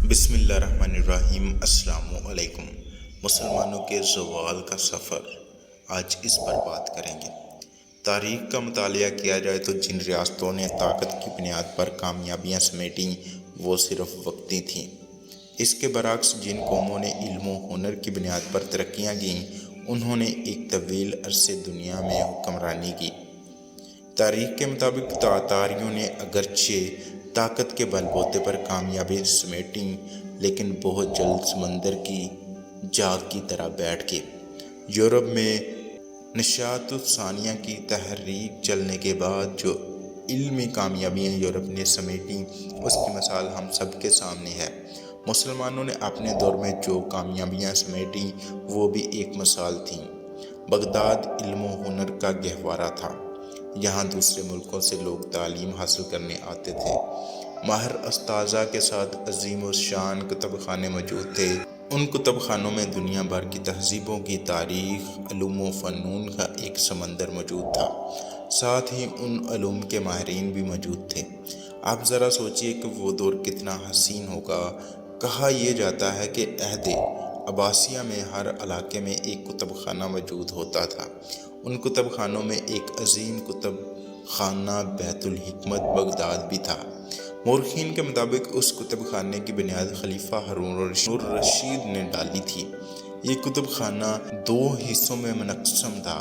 بسم اللہ الرحمن الرحیم۔ السلام علیکم۔ مسلمانوں کے زوال کا سفر، آج اس پر بات کریں گے۔ تاریخ کا مطالعہ کیا جائے تو جن ریاستوں نے طاقت کی بنیاد پر کامیابیاں سمیٹیں وہ صرف وقتی تھیں۔ اس کے برعکس جن قوموں نے علم و ہنر کی بنیاد پر ترقیاں کیں انہوں نے ایک طویل عرصے دنیا میں حکمرانی کی۔ تاریخ کے مطابق تاتاریوں نے اگرچہ طاقت کے بل بوتے پر کامیابی سمیٹیں لیکن بہت جلد سمندر کی جاگ کی طرح بیٹھ گئے۔ یورپ میں نشاط الثانیہ کی تحریک چلنے کے بعد جو علمی کامیابیاں یورپ نے سمیٹیں اس کی مثال ہم سب کے سامنے ہے۔ مسلمانوں نے اپنے دور میں جو کامیابیاں سمیٹیں وہ بھی ایک مثال تھیں۔ بغداد علم و ہنر کا گہوارہ تھا۔ یہاں دوسرے ملکوں سے لوگ تعلیم حاصل کرنے آتے تھے۔ ماہر اساتذہ کے ساتھ عظیم الشان کتب خانے موجود تھے۔ ان کتب خانوں میں دنیا بھر کی تہذیبوں کی تاریخ، علوم و فنون کا ایک سمندر موجود تھا۔ ساتھ ہی ان علوم کے ماہرین بھی موجود تھے۔ آپ ذرا سوچئے کہ وہ دور کتنا حسین ہوگا۔ کہا یہ جاتا ہے کہ عہد عباسیہ میں ہر علاقے میں ایک کتب خانہ موجود ہوتا تھا۔ ان کتب خانوں میں ایک عظیم کتب خانہ بیت الحکمت بغداد بھی تھا۔ مورخین کے مطابق اس کتب خانے کی بنیاد خلیفہ ہارون الرشید نے ڈالی تھی۔ یہ کتب خانہ دو حصوں میں منقسم تھا۔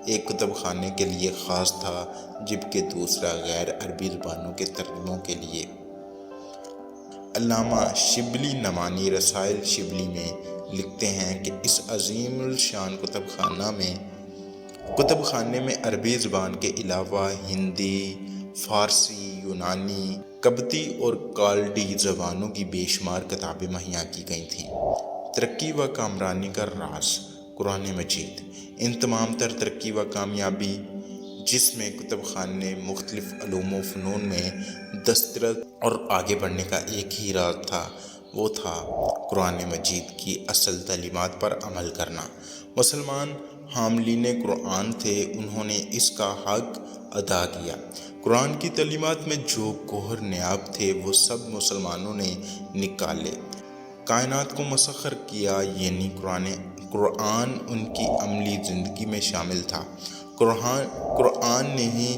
ایک کتب خانے کے لیے خاص تھا جبکہ دوسرا غیر عربی زبانوں کے ترجموں کے لیے۔ علامہ شبلی نعمانی رسائل شبلی میں لکھتے ہیں کہ اس عظیم الشان کتب خانے میں عربی زبان کے علاوہ ہندی، فارسی، یونانی، قبطی اور کالڈی زبانوں کی بے شمار کتابیں مہیا کی گئی تھیں۔ ترقی و کامرانی کا راز قرآن مجید۔ ان تمام تر ترقی و کامیابی جس میں کتب خانے مختلف علوم و فنون میں دسترس اور آگے بڑھنے کا ایک ہی راز تھا، وہ تھا قرآن مجید کی اصل تعلیمات پر عمل کرنا۔ مسلمان حاملین قرآن تھے، انہوں نے اس کا حق ادا کیا۔ قرآن کی تعلیمات میں جو گوہر نیاب تھے وہ سب مسلمانوں نے نکالے۔ کائنات کو مسخر کیا، یعنی قرآن ان کی عملی زندگی میں شامل تھا۔ قرآن نے ہی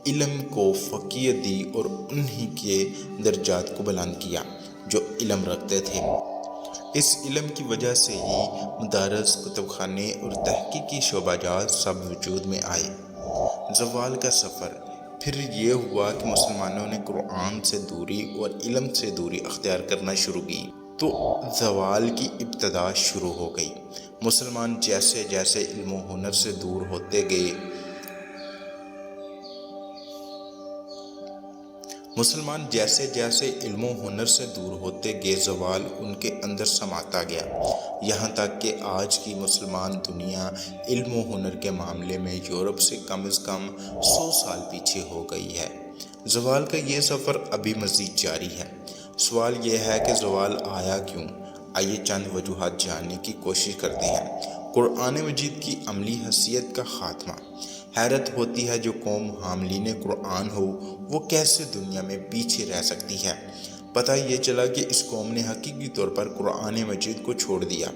علم کو فوقیت دی اور انہی کے درجات کو بلند کیا جو علم رکھتے تھے۔ اس علم کی وجہ سے ہی مدارس، کتب خانے اور تحقیقی شعبہ جات سب وجود میں آئے۔ زوال کا سفر۔ پھر یہ ہوا کہ مسلمانوں نے قرآن سے دوری اور علم سے دوری اختیار کرنا شروع کی تو زوال کی ابتدا شروع ہو گئی۔ مسلمان جیسے جیسے علم و ہنر سے دور ہوتے گئے زوال ان کے اندر سماتا گیا، یہاں تک کہ آج کی مسلمان دنیا علم و ہنر کے معاملے میں یورپ سے کم از کم 100 سال پیچھے ہو گئی ہے۔ زوال کا یہ سفر ابھی مزید جاری ہے۔ سوال یہ ہے کہ زوال آیا کیوں؟ آئیے چند وجوہات جاننے کی کوشش کرتے ہیں۔ قرآن مجید کی عملی حیثیت کا خاتمہ۔ حیرت ہوتی ہے جو قوم حاملین قرآن ہو وہ کیسے دنیا میں پیچھے رہ سکتی ہے۔ پتہ یہ چلا کہ اس قوم نے حقیقی طور پر قرآن مجید کو چھوڑ دیا،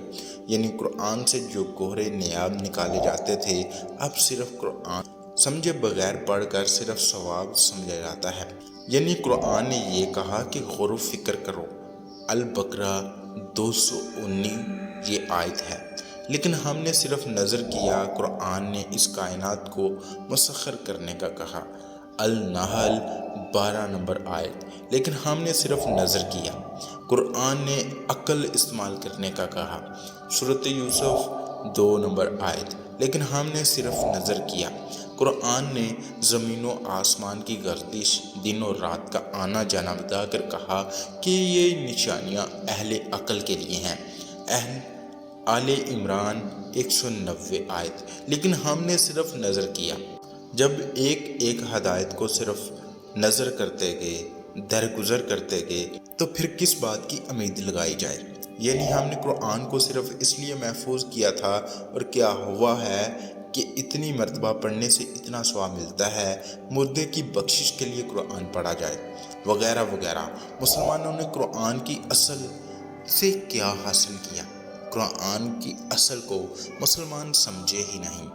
یعنی قرآن سے جو گوہر نیاب نکالے جاتے تھے اب صرف قرآن سمجھے بغیر پڑھ کر صرف ثواب سمجھا جاتا ہے۔ یعنی قرآن نے یہ کہا کہ غور و فکر کرو۔ البقرہ 219 یہ آیت ہے، لیکن ہم نے صرف نظر کیا۔ قرآن نے اس کائنات کو مسخر کرنے کا کہا۔ النحل 12 نمبر آیت، لیکن ہم نے صرف نظر کیا۔ قرآن نے عقل استعمال کرنے کا کہا۔ سورۃ یوسف 2 نمبر آیت، لیکن ہم نے صرف نظر کیا۔ قرآن نے زمین و آسمان کی گردش، دن اور رات کا آنا جانا بتا کر کہا کہ یہ نشانیاں اہل عقل کے لیے ہیں۔ آل عمران 190 آیت، لیکن ہم نے صرف نظر کیا۔ جب ایک ہدایت کو صرف نظر کرتے گئے، درگزر کرتے گئے تو پھر کس بات کی امید لگائی جائے؟ یعنی ہم نے قرآن کو صرف اس لیے محفوظ کیا تھا اور کیا ہوا ہے کہ اتنی مرتبہ پڑھنے سے اتنا ثواب ملتا ہے، مردے کی بخشش کے لیے قرآن پڑھا جائے وغیرہ وغیرہ۔ مسلمانوں نے قرآن کی اصل سے کیا حاصل کیا؟ قرآن کی اصل کو مسلمان سمجھے ہی نہیں۔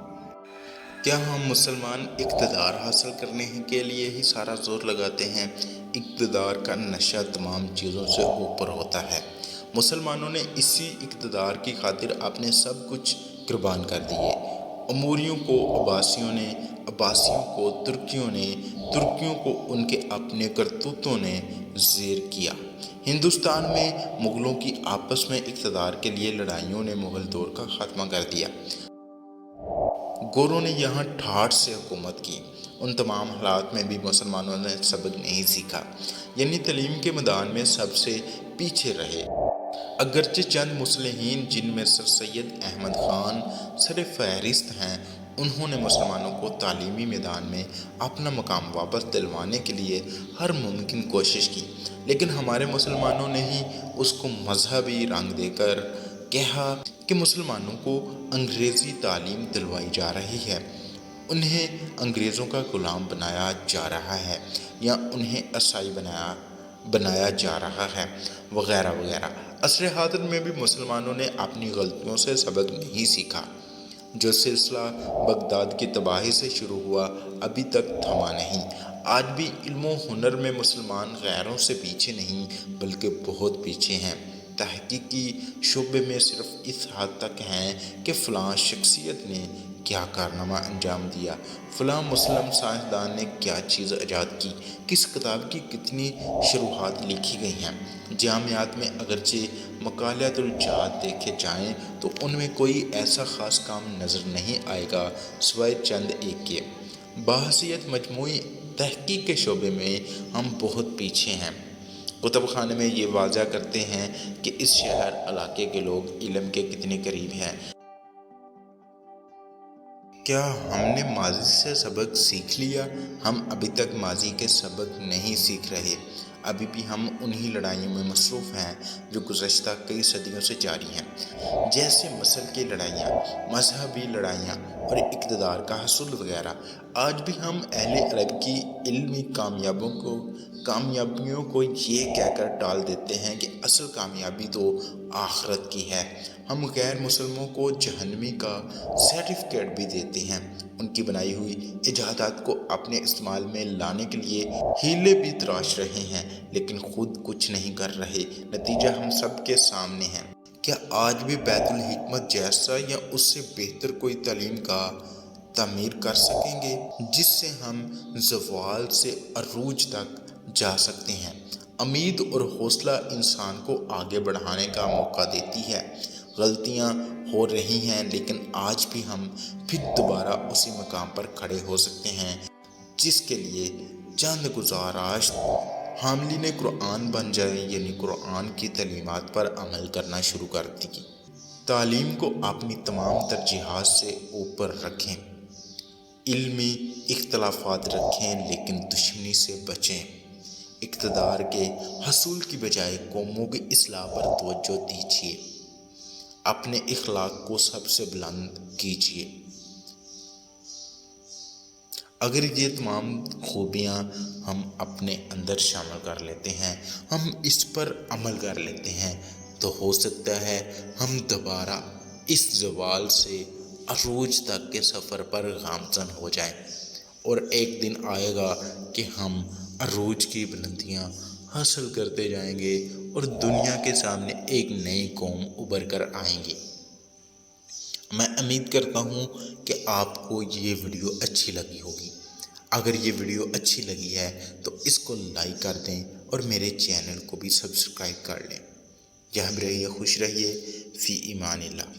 کیا ہم مسلمان اقتدار حاصل کرنے کے لیے ہی سارا زور لگاتے ہیں؟ اقتدار کا نشہ تمام چیزوں سے اوپر ہوتا ہے۔ مسلمانوں نے اسی اقتدار کی خاطر اپنے سب کچھ قربان کر دیے۔ اموریوں کو عباسیوں نے، عباسیوں کو ترکیوں نے، ترکیوں کو ان کے اپنے کرتوتوں نے زیر کیا۔ ہندوستان میں مغلوں کی آپس میں اقتدار کے لیے لڑائیوں نے مغل دور کا خاتمہ کر دیا۔ گوروں نے یہاں ٹھاٹھ سے حکومت کی۔ ان تمام حالات میں بھی مسلمانوں نے سبق نہیں سیکھا، یعنی تعلیم کے میدان میں سب سے پیچھے رہے۔ اگرچہ چند مصلحین، جن میں سر سید احمد خان سر فہرست ہیں، انہوں نے مسلمانوں کو تعلیمی میدان میں اپنا مقام واپس دلوانے کے لیے ہر ممکن کوشش کی، لیکن ہمارے مسلمانوں نے ہی اس کو مذہبی رنگ دے کر کہا کہ مسلمانوں کو انگریزی تعلیم دلوائی جا رہی ہے، انہیں انگریزوں کا غلام بنایا جا رہا ہے، یا انہیں عیسائی بنایا جا رہا ہے، وغیرہ وغیرہ۔ عصر حاضر میں بھی مسلمانوں نے اپنی غلطیوں سے سبق نہیں سیکھا۔ جو سلسلہ بغداد کی تباہی سے شروع ہوا ابھی تک تھما نہیں۔ آج بھی علم و ہنر میں مسلمان غیروں سے پیچھے نہیں بلکہ بہت پیچھے ہیں۔ تحقیقی شعبے میں صرف اس حد تک ہیں کہ فلاں شخصیت نے کیا کارنامہ انجام دیا، فلاں مسلم سائنسدان نے کیا چیز ایجاد کی، کس کتاب کی کتنی شروحات لکھی گئی ہیں۔ جامعات میں اگرچہ مقالات الجہاد دیکھے جائیں تو ان میں کوئی ایسا خاص کام نظر نہیں آئے گا سوائے چند ایک کے۔ بحیثیت مجموعی تحقیق کے شعبے میں ہم بہت پیچھے ہیں۔ کتب خانے میں یہ واضح کرتے ہیں کہ اس شہر علاقے کے لوگ علم کے کتنے قریب ہیں۔ کیا ہم نے ماضی سے سبق سیکھ لیا؟ ہم ابھی تک ماضی کے سبق نہیں سیکھ رہے۔ ابھی بھی ہم انہی لڑائیوں میں مصروف ہیں جو گزشتہ کئی صدیوں سے جاری ہیں، جیسے مسل کی لڑائیاں، مذہبی لڑائیاں اور اقتدار کا حصول وغیرہ۔ آج بھی ہم اہل عرب کی علمی کامیابیوں کو یہ کہہ کر ٹال دیتے ہیں کہ اصل کامیابی تو آخرت کی ہے۔ ہم غیر مسلموں کو جہنمی کا سرٹیفکیٹ بھی دیتے ہیں۔ ان کی بنائی ہوئی ایجادات کو اپنے استعمال میں لانے کے لیے ہیلے بھی تراش رہے ہیں، لیکن خود کچھ نہیں کر رہے۔ نتیجہ ہم سب کے سامنے ہے۔ کیا آج بھی بیت الحکمت جیسا یا اس سے بہتر کوئی تعلیم کا تعمیر کر سکیں گے جس سے ہم زوال سے عروج تک جا سکتے ہیں؟ امید اور حوصلہ انسان کو آگے بڑھانے کا موقع دیتی ہے۔ غلطیاں ہو رہی ہیں، لیکن آج بھی ہم پھر دوبارہ اسی مقام پر کھڑے ہو سکتے ہیں جس کے لیے چند گزارش حاملین قرآن بن جائیں، یعنی قرآن کی تعلیمات پر عمل کرنا شروع کر دیں۔ تعلیم کو اپنی تمام ترجیحات سے اوپر رکھیں، علمی اختلافات رکھیں لیکن دشمنی سے بچیں، اقتدار کے حصول کی بجائے قوموں کی اصلاح پر توجہ دیجیے، اپنے اخلاق کو سب سے بلند کیجیے۔ اگر یہ تمام خوبیاں ہم اپنے اندر شامل کر لیتے ہیں، ہم اس پر عمل کر لیتے ہیں، تو ہو سکتا ہے ہم دوبارہ اس زوال سے عروج تک کے سفر پر گامزن ہو جائیں، اور ایک دن آئے گا کہ ہم عروج کی بلندیاں حاصل کرتے جائیں گے اور دنیا کے سامنے ایک نئی قوم ابھر کر آئیں گی۔ میں امید کرتا ہوں کہ آپ کو یہ ویڈیو اچھی لگی ہوگی۔ اگر یہ ویڈیو اچھی لگی ہے تو اس کو لائک کر دیں اور میرے چینل کو بھی سبسکرائب کر لیں۔ یہاں رہیے، خوش رہیے، فی امان اللہ۔